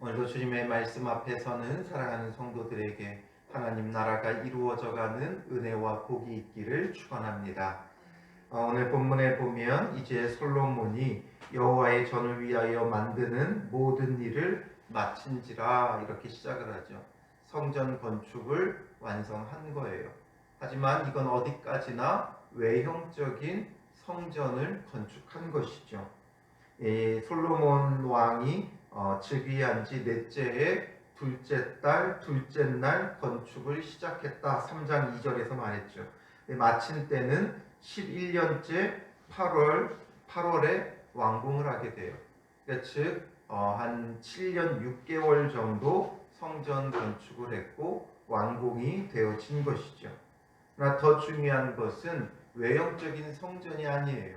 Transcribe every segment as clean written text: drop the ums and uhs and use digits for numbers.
오늘도 주님의 말씀 앞에서는 사랑하는 성도들에게 하나님 나라가 이루어져가는 은혜와 복이 있기를 축원합니다. 오늘 본문에 보면 이제 솔로몬이 여호와의 전을 위하여 만드는 모든 일을 마친지라 이렇게 시작을 하죠. 성전 건축을 완성한 거예요. 하지만 이건 어디까지나 외형적인 성전을 건축한 것이죠. 솔로몬 왕이 즉위한 지 넷째에 둘째 달 둘째 날 건축을 시작했다. 3장 2절에서 말했죠. 마친 때는 11년째 8월에 완공을 하게 돼요. 그러니까 한 7년 6개월 정도 성전 건축을 했고 완공이 되어진 것이죠. 그러나 더 중요한 것은 외형적인 성전이 아니에요.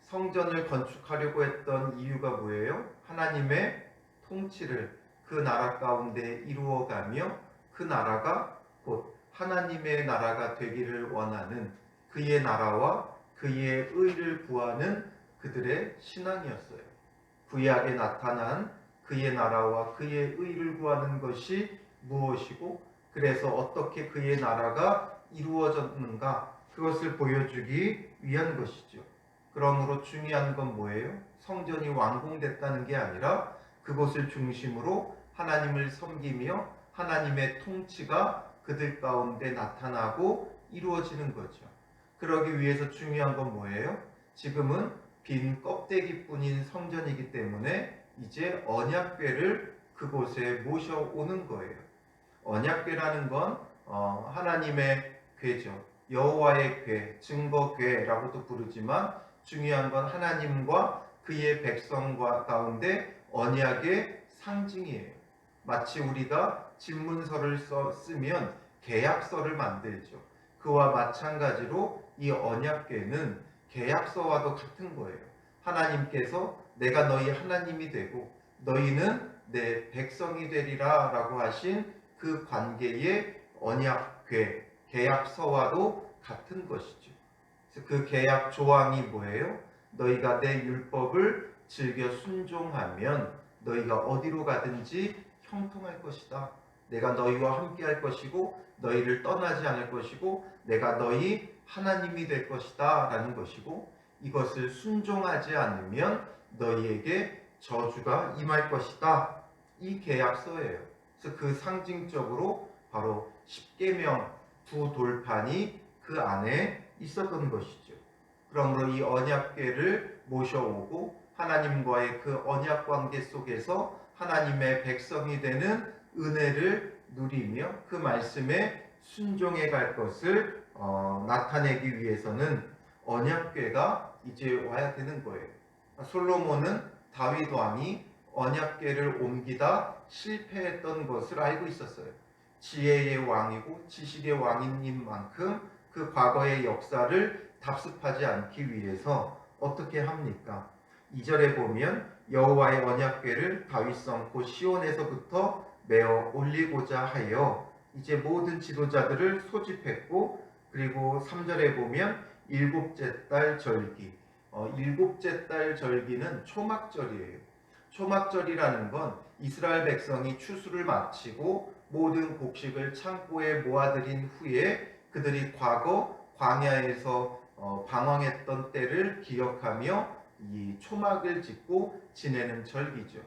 성전을 건축하려고 했던 이유가 뭐예요? 하나님의 통치를 그 나라 가운데 이루어가며 그 나라가 곧 하나님의 나라가 되기를 원하는 그의 나라와 그의 의를 구하는 그들의 신앙이었어요. 구약에 나타난 그의 나라와 그의 의를 구하는 것이 무엇이고 그래서 어떻게 그의 나라가 이루어졌는가 그것을 보여주기 위한 것이죠. 그러므로 중요한 건 뭐예요? 성전이 완공됐다는 게 아니라 그것을 중심으로 하나님을 섬기며 하나님의 통치가 그들 가운데 나타나고 이루어지는 거죠. 그러기 위해서 중요한 건 뭐예요? 지금은 빈 껍데기뿐인 성전이기 때문에 이제 언약궤를 그곳에 모셔오는 거예요. 언약궤라는 건 하나님의 궤죠. 여호와의 궤, 증거궤라고도 부르지만 중요한 건 하나님과 그의 백성과 가운데 언약의 상징이에요. 마치 우리가 집문서를 쓰면 계약서를 만들죠. 그와 마찬가지로 이 언약궤는 계약서와도 같은 거예요. 하나님께서 내가 너희 하나님이 되고 너희는 내 백성이 되리라 라고 하신 그 관계의 언약궤, 계약서와도 같은 것이죠. 그 계약 조항이 뭐예요? 너희가 내 율법을 즐겨 순종하면 너희가 어디로 가든지 형통할 것이다. 내가 너희와 함께 할 것이고 너희를 떠나지 않을 것이고 내가 너희 하나님이 될 것이다 라는 것이고 이것을 순종하지 않으면 너희에게 저주가 임할 것이다. 이 계약서예요. 그래서 그 상징적으로 바로 십계명 두 돌판이 그 안에 있었던 것이죠. 그러므로 이 언약궤를 모셔오고 하나님과의 그 언약 관계 속에서 하나님의 백성이 되는 은혜를 누리며 그 말씀에 순종해 갈 것을 나타내기 위해서는 언약궤가 이제 와야 되는 거예요. 솔로몬은 다윗 왕이 언약궤를 옮기다 실패했던 것을 알고 있었어요. 지혜의 왕이고 지식의 왕인 만큼 그 과거의 역사를 답습하지 않기 위해서 어떻게 합니까? 2절에 보면 여호와의 언약궤를 다윗성 곧 시온에서부터 메어 올리고자 하여 이제 모든 지도자들을 소집했고 그리고 3절에 보면 일곱째 달 절기 일곱째 달 절기는 초막절이에요. 초막절이라는 건 이스라엘 백성이 추수를 마치고 모든 곡식을 창고에 모아들인 후에 그들이 과거 광야에서 방황했던 때를 기억하며 이 초막을 짓고 지내는 절기죠.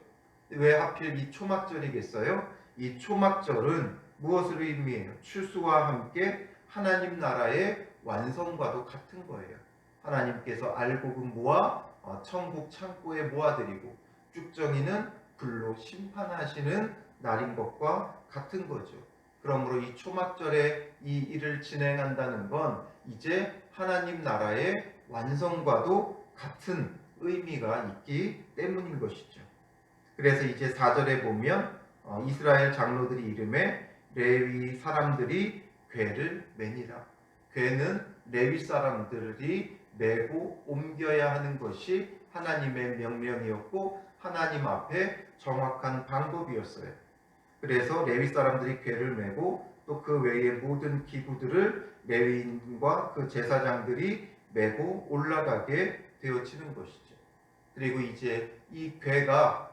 왜 하필 이 초막절이겠어요? 이 초막절은 무엇을 의미해요? 추수와 함께 하나님 나라의 완성과도 같은 거예요. 하나님께서 알곡은 모아 천국 창고에 모아드리고 쭉정이는 불로 심판하시는 날인 것과 같은 거죠. 그러므로 이 초막절에 이 일을 진행한다는 건 이제 하나님 나라의 완성과도 같은 의미가 있기 때문인 것이죠. 그래서 이제 4절에 보면 이스라엘 장로들이 이름에 레위 사람들이 궤를 매니라. 궤는 레위 사람들이 메고 옮겨야 하는 것이 하나님의 명령이었고 하나님 앞에 정확한 방법이었어요. 그래서 레위 사람들이 궤를 메고 또 그 외의 모든 기구들을 레위인과 그 제사장들이 메고 올라가게 되어지는 것이죠. 그리고 이제 이 궤가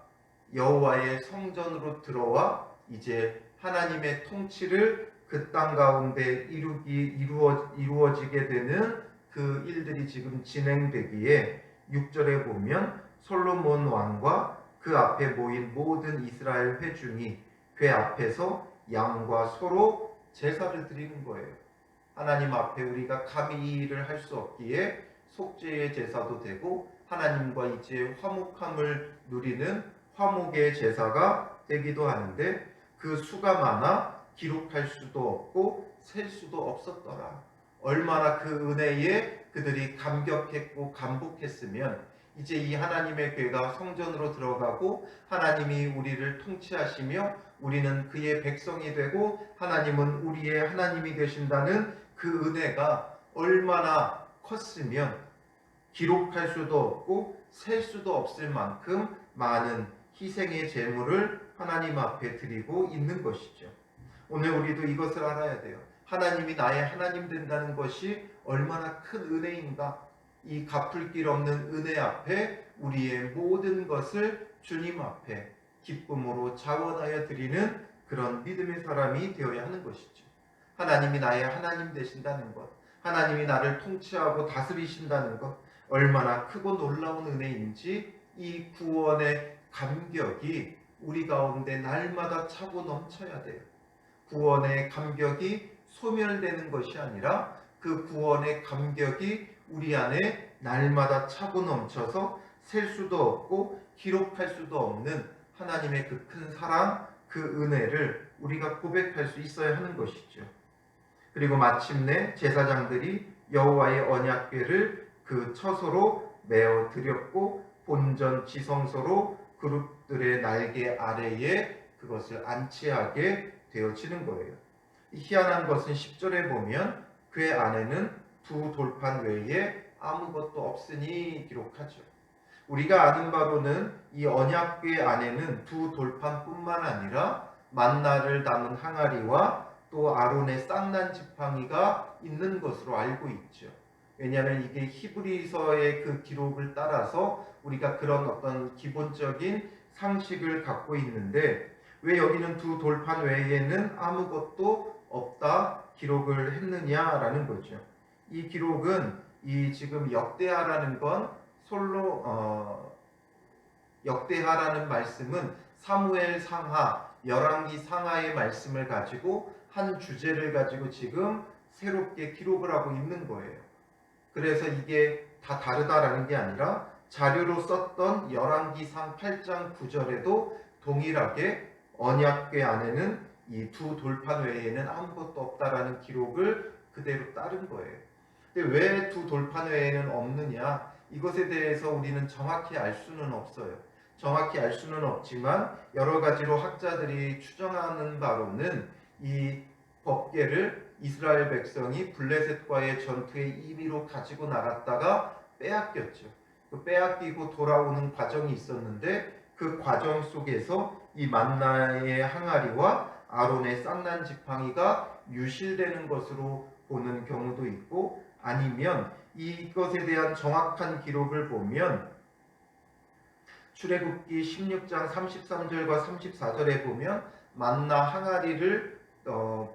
여호와의 성전으로 들어와 이제 하나님의 통치를 그 땅 가운데 이루어지게 되는 그 일들이 지금 진행되기에 6절에 보면 솔로몬 왕과 그 앞에 모인 모든 이스라엘 회중이 그 앞에서 양과 소로 제사를 드리는 거예요. 하나님 앞에 우리가 감히 이 일을 할 수 없기에 속죄의 제사도 되고 하나님과 이제 화목함을 누리는 화목의 제사가 되기도 하는데 그 수가 많아 기록할 수도 없고 셀 수도 없었더라. 얼마나 그 은혜에 그들이 감격했고 감복했으면 이제 이 하나님의 궤가 성전으로 들어가고 하나님이 우리를 통치하시며 우리는 그의 백성이 되고 하나님은 우리의 하나님이 되신다는 그 은혜가 얼마나 컸으면 기록할 수도 없고 셀 수도 없을 만큼 많은 희생의 제물을 하나님 앞에 드리고 있는 것이죠. 오늘 우리도 이것을 알아야 돼요. 하나님이 나의 하나님 된다는 것이 얼마나 큰 은혜인가. 이 갚을 길 없는 은혜 앞에 우리의 모든 것을 주님 앞에 기쁨으로 자원하여 드리는 그런 믿음의 사람이 되어야 하는 것이죠. 하나님이 나의 하나님 되신다는 것, 하나님이 나를 통치하고 다스리신다는 것, 얼마나 크고 놀라운 은혜인지 이 구원의 감격이 우리 가운데 날마다 차고 넘쳐야 돼요. 구원의 감격이 소멸되는 것이 아니라 그 구원의 감격이 우리 안에 날마다 차고 넘쳐서 셀 수도 없고 기록할 수도 없는 하나님의 그 큰 사랑, 그 은혜를 우리가 고백할 수 있어야 하는 것이죠. 그리고 마침내 제사장들이 여호와의 언약궤를 그 처소로 메어 드렸고 본전 지성소로 그룹들의 날개 아래에 그것을 안치하게 되어지는 거예요. 희한한 것은 10절에 보면 그 안에는 두 돌판 외에 아무것도 없으니 기록하죠. 우리가 아는 바로는 이 언약궤 안에는 두 돌판뿐만 아니라 만나를 담은 항아리와 또 아론의 쌍난 지팡이가 있는 것으로 알고 있죠. 왜냐하면 이게 히브리서의 그 기록을 따라서 우리가 그런 어떤 기본적인 상식을 갖고 있는데 왜 여기는 두 돌판 외에는 아무것도 없다 기록을 했느냐라는 거죠. 이 기록은 이 지금 역대하라는 건 역대하라는 말씀은 사무엘 상하, 열왕기 상하의 말씀을 가지고 한 주제를 가지고 지금 새롭게 기록을 하고 있는 거예요. 그래서 이게 다 다르다라는 게 아니라 자료로 썼던 열왕기상 8장 9절에도 동일하게 언약궤 안에는 이 두 돌판 외에는 아무것도 없다라는 기록을 그대로 따른 거예요. 근데 왜 두 돌판 외에는 없느냐? 이것에 대해서 우리는 정확히 알 수는 없어요. 정확히 알 수는 없지만 여러 가지로 학자들이 추정하는 바로는 이 법궤를 이스라엘 백성이 블레셋과의 전투의 임의로 가지고 나갔다가 빼앗겼죠. 그 빼앗기고 돌아오는 과정이 있었는데 그 과정 속에서 이 만나의 항아리와 아론의 쌍난 지팡이가 유실되는 것으로 보는 경우도 있고 아니면 이것에 대한 정확한 기록을 보면 출애굽기 16장 33절과 34절에 보면 만나 항아리를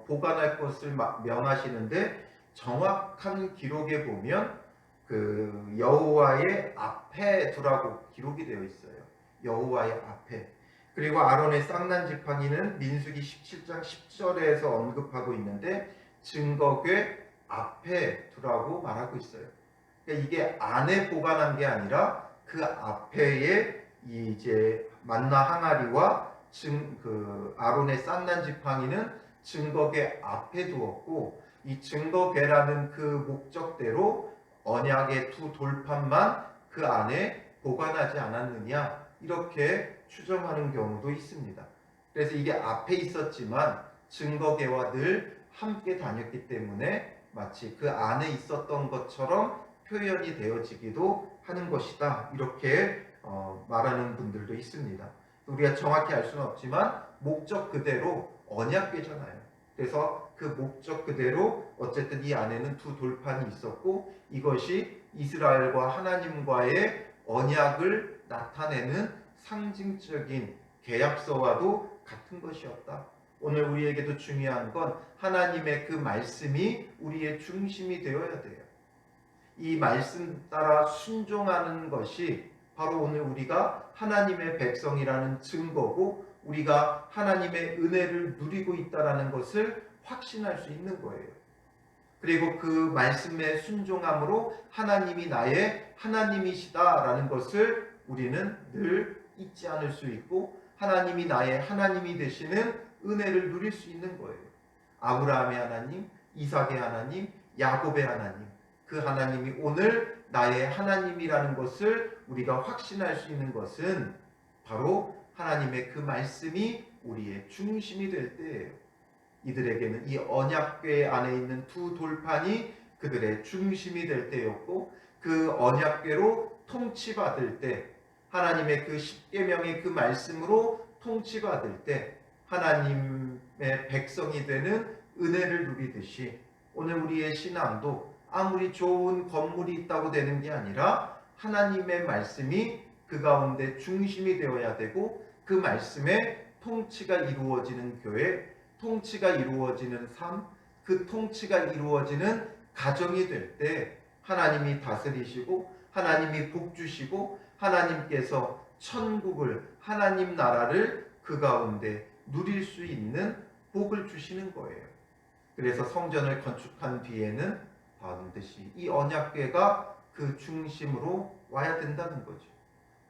보관할 것을 명하시는데 정확한 기록에 보면 그 여호와의 앞에 두라고 기록이 되어 있어요. 여호와의 앞에. 그리고 아론의 쌍난 지팡이는 민수기 17장 10절에서 언급하고 있는데 증거궤 앞에 두라고 말하고 있어요. 그러니까 이게 안에 보관한 게 아니라 그 앞에에 이제 만나 항아리와 그 아론의 쌍난 지팡이는 증거궤 앞에 두었고 이 증거궤라는 그 목적대로 언약의 두 돌판만 그 안에 보관하지 않았느냐 이렇게 추정하는 경우도 있습니다. 그래서 이게 앞에 있었지만 증거궤와 늘 함께 다녔기 때문에 마치 그 안에 있었던 것처럼 표현이 되어지기도 하는 것이다 이렇게 말하는 분들도 있습니다. 우리가 정확히 알 수는 없지만 목적 그대로 언약궤잖아요. 그래서 그 목적 그대로 어쨌든 이 안에는 두 돌판이 있었고 이것이 이스라엘과 하나님과의 언약을 나타내는 상징적인 계약서와도 같은 것이었다. 오늘 우리에게도 중요한 건 하나님의 그 말씀이 우리의 중심이 되어야 돼요. 이 말씀 따라 순종하는 것이 바로 오늘 우리가 하나님의 백성이라는 증거고 우리가 하나님의 은혜를 누리고 있다는 것을 확신할 수 있는 거예요. 그리고 그 말씀에 순종함으로 하나님이 나의 하나님이시다라는 것을 우리는 늘 잊지 않을 수 있고 하나님이 나의 하나님이 되시는 은혜를 누릴 수 있는 거예요. 아브라함의 하나님, 이삭의 하나님, 야곱의 하나님, 그 하나님이 오늘 나의 하나님이라는 것을 우리가 확신할 수 있는 것은 바로 하나님의 그 말씀이 우리의 중심이 될 때예요. 이들에게는 이 언약궤 안에 있는 두 돌판이 그들의 중심이 될 때였고 그 언약궤로 통치받을 때 하나님의 그 십계명의 그 말씀으로 통치받을 때 하나님의 백성이 되는 은혜를 누리듯이 오늘 우리의 신앙도 아무리 좋은 건물이 있다고 되는 게 아니라 하나님의 말씀이 그 가운데 중심이 되어야 되고 그 말씀에 통치가 이루어지는 교회, 통치가 이루어지는 삶, 그 통치가 이루어지는 가정이 될 때 하나님이 다스리시고 하나님이 복 주시고 하나님께서 천국을 하나님 나라를 그 가운데 누릴 수 있는 복을 주시는 거예요. 그래서 성전을 건축한 뒤에는 반드시 이 언약궤가 그 중심으로 와야 된다는 거죠.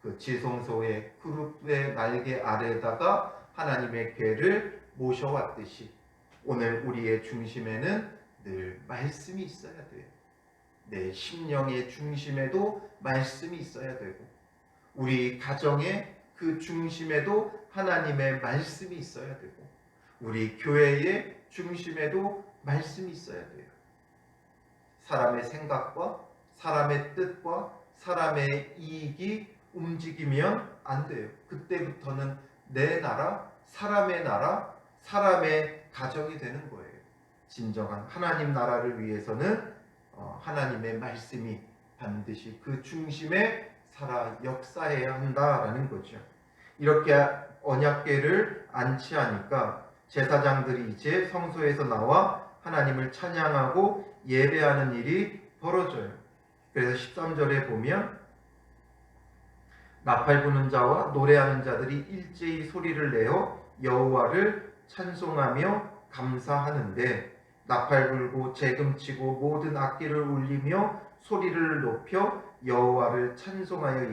그 지성소의 그룹의 날개 아래에다가 하나님의 궤를 모셔왔듯이 오늘 우리의 중심에는 늘 말씀이 있어야 돼요. 내 심령의 중심에도 말씀이 있어야 되고 우리 가정의 그 중심에도 하나님의 말씀이 있어야 되고 우리 교회의 중심에도 말씀이 있어야 돼요. 사람의 생각과 사람의 뜻과 사람의 이익이 움직이면 안 돼요. 그때부터는 내 나라, 사람의 가정이 되는 거예요. 진정한 하나님 나라를 위해서는 하나님의 말씀이 반드시 그 중심에 살아 역사해야 한다라는 거죠. 이렇게 언약궤를 안치하니까 제사장들이 이제 성소에서 나와 하나님을 찬양하고 예배하는 일이 벌어져요. 그래서 13절에 보면 나팔 부는 자와 노래하는 자들이 일제히 소리를 내어 여호와를 찬송하며 감사하는데 나팔 불고 재금치고 모든 악기를 울리며 소리를 높여 여호와를 찬송하여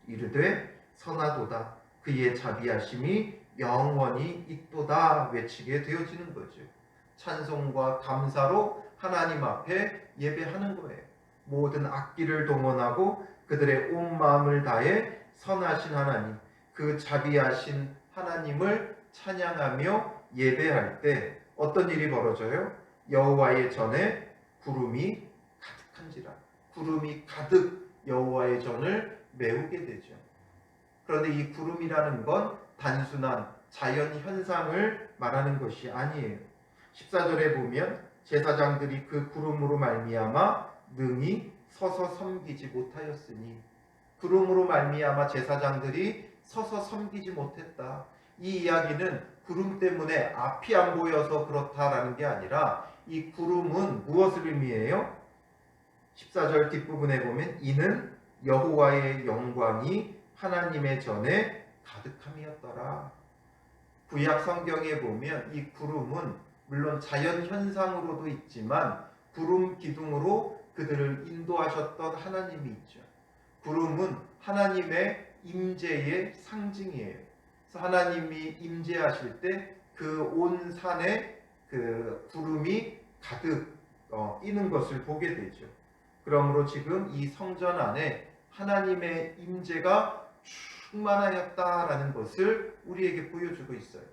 이르되 선하도다 그의 자비하심이 영원히 있도다 외치게 되어지는 거죠. 찬송과 감사로 하나님 앞에 예배하는 거예요. 모든 악기를 동원하고 그들의 온 마음을 다해 선하신 하나님, 그 자비하신 하나님을 찬양하며 예배할 때 어떤 일이 벌어져요? 여호와의 전에 구름이 가득한지라. 구름이 가득 여호와의 전을 메우게 되죠. 그런데 이 구름이라는 건 단순한 자연 현상을 말하는 것이 아니에요. 14절에 보면 제사장들이 그 구름으로 말미암아 능히 서서 섬기지 못하였으니 구름으로 말미암아 제사장들이 서서 섬기지 못했다. 이 이야기는 구름 때문에 앞이 안 보여서 그렇다라는 게 아니라 이 구름은 무엇을 의미해요? 14절 뒷부분에 보면 이는 여호와의 영광이 하나님의 전에 가득함이었더라. 구약 성경에 보면 이 구름은 물론 자연 현상으로도 있지만 구름 기둥으로 그들을 인도하셨던 하나님이 있죠. 구름은 하나님의 임재의 상징이에요. 그래서 하나님이 임재하실 때 그 온 산에 그 구름이 가득 끼는 것을 보게 되죠. 그러므로 지금 이 성전 안에 하나님의 임재가 충만하였다라는 것을 우리에게 보여주고 있어요.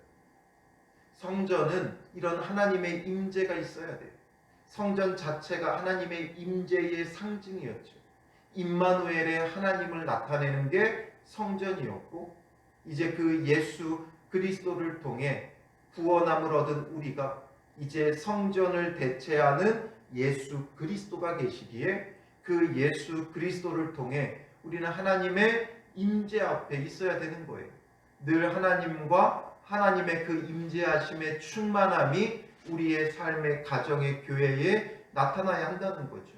성전은 이런 하나님의 임재가 있어야 돼요. 성전 자체가 하나님의 임재의 상징이었죠. 임마누엘의 하나님을 나타내는 게 성전이었고 이제 그 예수 그리스도를 통해 구원함을 얻은 우리가 이제 성전을 대체하는 예수 그리스도가 계시기에 그 예수 그리스도를 통해 우리는 하나님의 임재 앞에 있어야 되는 거예요. 늘 하나님과 하나님의 그 임재하심의 충만함이 우리의 삶의 가정의 교회에 나타나야 한다는 거죠.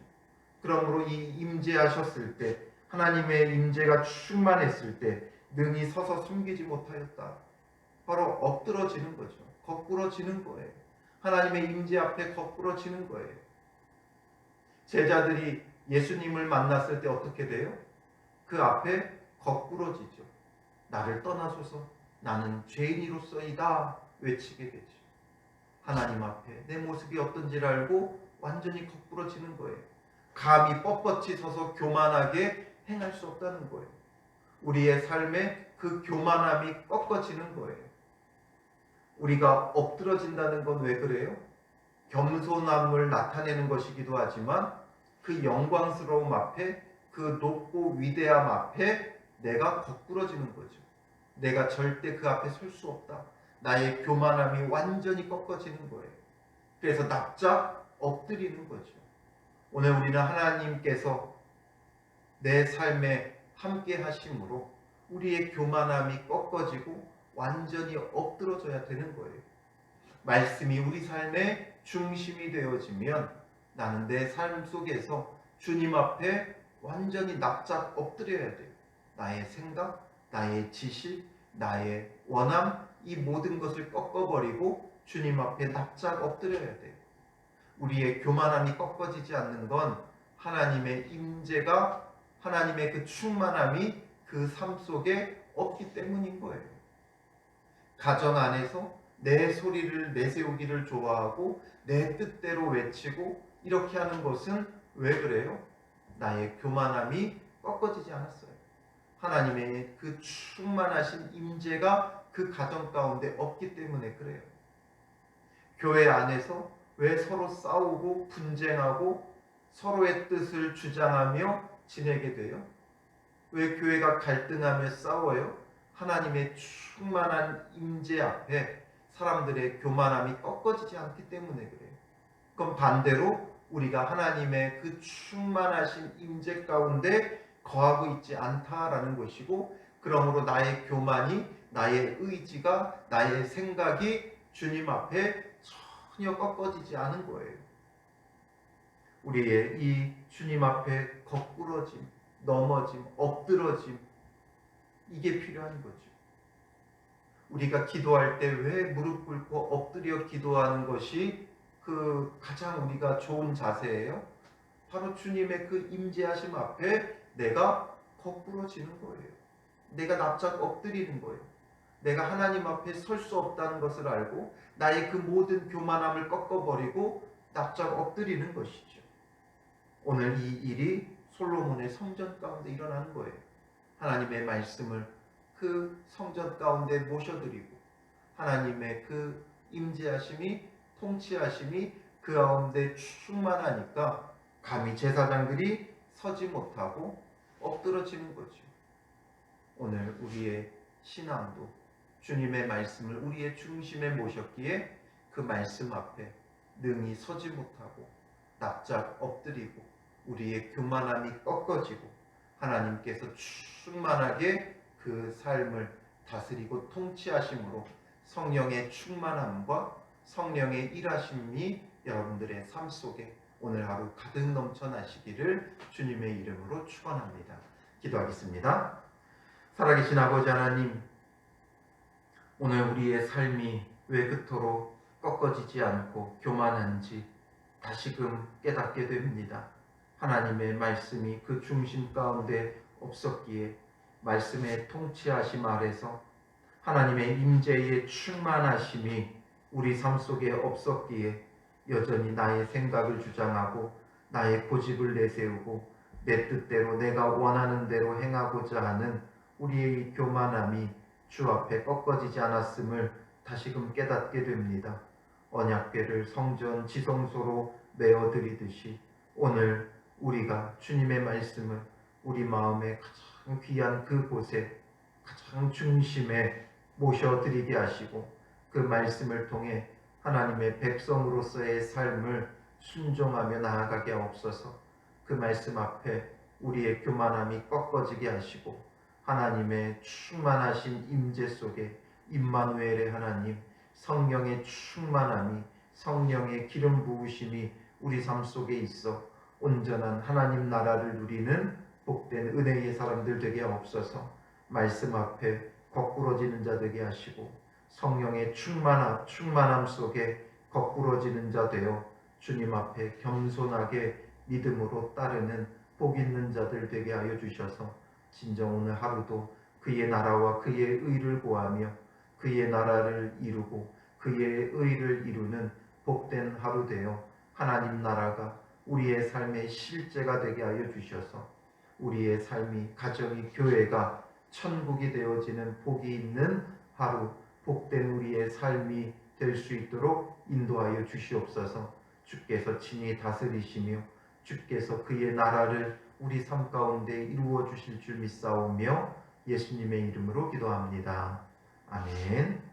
그러므로 이 임재하셨을 때, 하나님의 임재가 충만했을 때 능히 서서 숨기지 못하였다. 바로 엎드러지는 거죠. 거꾸러지는 거예요. 하나님의 임재 앞에 거꾸러지는 거예요. 제자들이 예수님을 만났을 때 어떻게 돼요? 그 앞에 거꾸러지죠. 나를 떠나소서, 나는 죄인이로서이다 외치게 되죠. 하나님 앞에 내 모습이 어떤지를 알고 완전히 거꾸러지는 거예요. 감히 뻣뻣이 서서 교만하게 행할 수 없다는 거예요. 우리의 삶에 그 교만함이 꺾어지는 거예요. 우리가 엎드러진다는 건 왜 그래요? 겸손함을 나타내는 것이기도 하지만 그 영광스러움 앞에, 그 높고 위대함 앞에 내가 거꾸러지는 거죠. 내가 절대 그 앞에 설 수 없다. 나의 교만함이 완전히 꺾어지는 거예요. 그래서 납작 엎드리는 거죠. 오늘 우리는 하나님께서 내 삶에 함께 하심으로 우리의 교만함이 꺾어지고 완전히 엎드러져야 되는 거예요. 말씀이 우리 삶의 중심이 되어지면 나는 내 삶 속에서 주님 앞에 완전히 납작 엎드려야 돼요. 나의 생각, 나의 지식, 나의 원함, 이 모든 것을 꺾어버리고 주님 앞에 납작 엎드려야 돼요. 우리의 교만함이 꺾어지지 않는 건 하나님의 임재가, 하나님의 그 충만함이 그 삶 속에 없기 때문인 거예요. 가정 안에서 내 소리를 내세우기를 좋아하고 내 뜻대로 외치고 이렇게 하는 것은 왜 그래요? 나의 교만함이 꺾어지지 않았어요. 하나님의 그 충만하신 임재가 그 가정 가운데 없기 때문에 그래요. 교회 안에서 왜 서로 싸우고 분쟁하고 서로의 뜻을 주장하며 지내게 돼요? 왜 교회가 갈등하며 싸워요? 하나님의 충만한 임재 앞에 사람들의 교만함이 꺾어지지 않기 때문에 그래요. 그럼 반대로 우리가 하나님의 그 충만하신 임재 가운데 거하고 있지 않다라는 것이고, 그러므로 나의 교만이, 나의 의지가, 나의 생각이 주님 앞에 전혀 꺾어지지 않은 거예요. 우리의 이 주님 앞에 거꾸러짐, 넘어짐, 엎드러짐, 이게 필요한 거죠. 우리가 기도할 때 왜 무릎 꿇고 엎드려 기도하는 것이 그 가장 우리가 좋은 자세예요? 바로 주님의 그 임재하심 앞에 내가 거꾸러지는 거예요. 내가 납작 엎드리는 거예요. 내가 하나님 앞에 설 수 없다는 것을 알고 나의 그 모든 교만함을 꺾어버리고 납작 엎드리는 것이죠. 오늘 이 일이 솔로몬의 성전 가운데 일어나는 거예요. 하나님의 말씀을 그 성전 가운데 모셔드리고 하나님의 그 임재하심이, 통치하심이 그 가운데 충만하니까 감히 제사장들이 서지 못하고 엎드러지는 거죠. 오늘 우리의 신앙도 주님의 말씀을 우리의 중심에 모셨기에 그 말씀 앞에 능히 서지 못하고 납작 엎드리고 우리의 교만함이 꺾어지고 하나님께서 충만하게 그 삶을 다스리고 통치하심으로 성령의 충만함과 성령의 일하심이 여러분들의 삶 속에 오늘 하루 가득 넘쳐나시기를 주님의 이름으로 축원합니다. 기도하겠습니다. 살아계신 아버지 하나님, 오늘 우리의 삶이 왜 그토록 꺾어지지 않고 교만한지 다시금 깨닫게 됩니다. 하나님의 말씀이 그 중심 가운데 없었기에, 말씀의 통치하심 아래서 하나님의 임재의 충만하심이 우리 삶 속에 없었기에 여전히 나의 생각을 주장하고 나의 고집을 내세우고 내 뜻대로 내가 원하는 대로 행하고자 하는 우리의 교만함이 주 앞에 꺾어지지 않았음을 다시금 깨닫게 됩니다. 언약궤를 성전 지성소로 메어드리듯이 오늘 우리가 주님의 말씀을 우리 마음의 가장 귀한 그곳에 가장 중심에 모셔드리게 하시고 그 말씀을 통해 하나님의 백성으로서의 삶을 순종하며 나아가게 하옵소서. 그 말씀 앞에 우리의 교만함이 꺾어지게 하시고 하나님의 충만하신 임재 속에 임마누엘의 하나님, 성령의 충만함이, 성령의 기름 부으심이 우리 삶 속에 있어 온전한 하나님 나라를 누리는 복된 은혜의 사람들 되게 하옵소서. 말씀 앞에 거꾸러지는 자 되게 하시고 성령의 충만함 속에 거꾸러지는 자 되어 주님 앞에 겸손하게 믿음으로 따르는 복 있는 자들 되게 하여 주셔서 진정 오늘 하루도 그의 나라와 그의 의를 구하며 그의 나라를 이루고 그의 의를 이루는 복된 하루 되어 하나님 나라가 우리의 삶의 실제가 되게 하여 주셔서 우리의 삶이, 가정이, 교회가 천국이 되어지는 복이 있는 하루, 복된 우리의 삶이 될 수 있도록 인도하여 주시옵소서. 주께서 친히 다스리시며 주께서 그의 나라를 우리 삶 가운데 이루어 주실 줄 믿사오며 예수님의 이름으로 기도합니다. 아멘.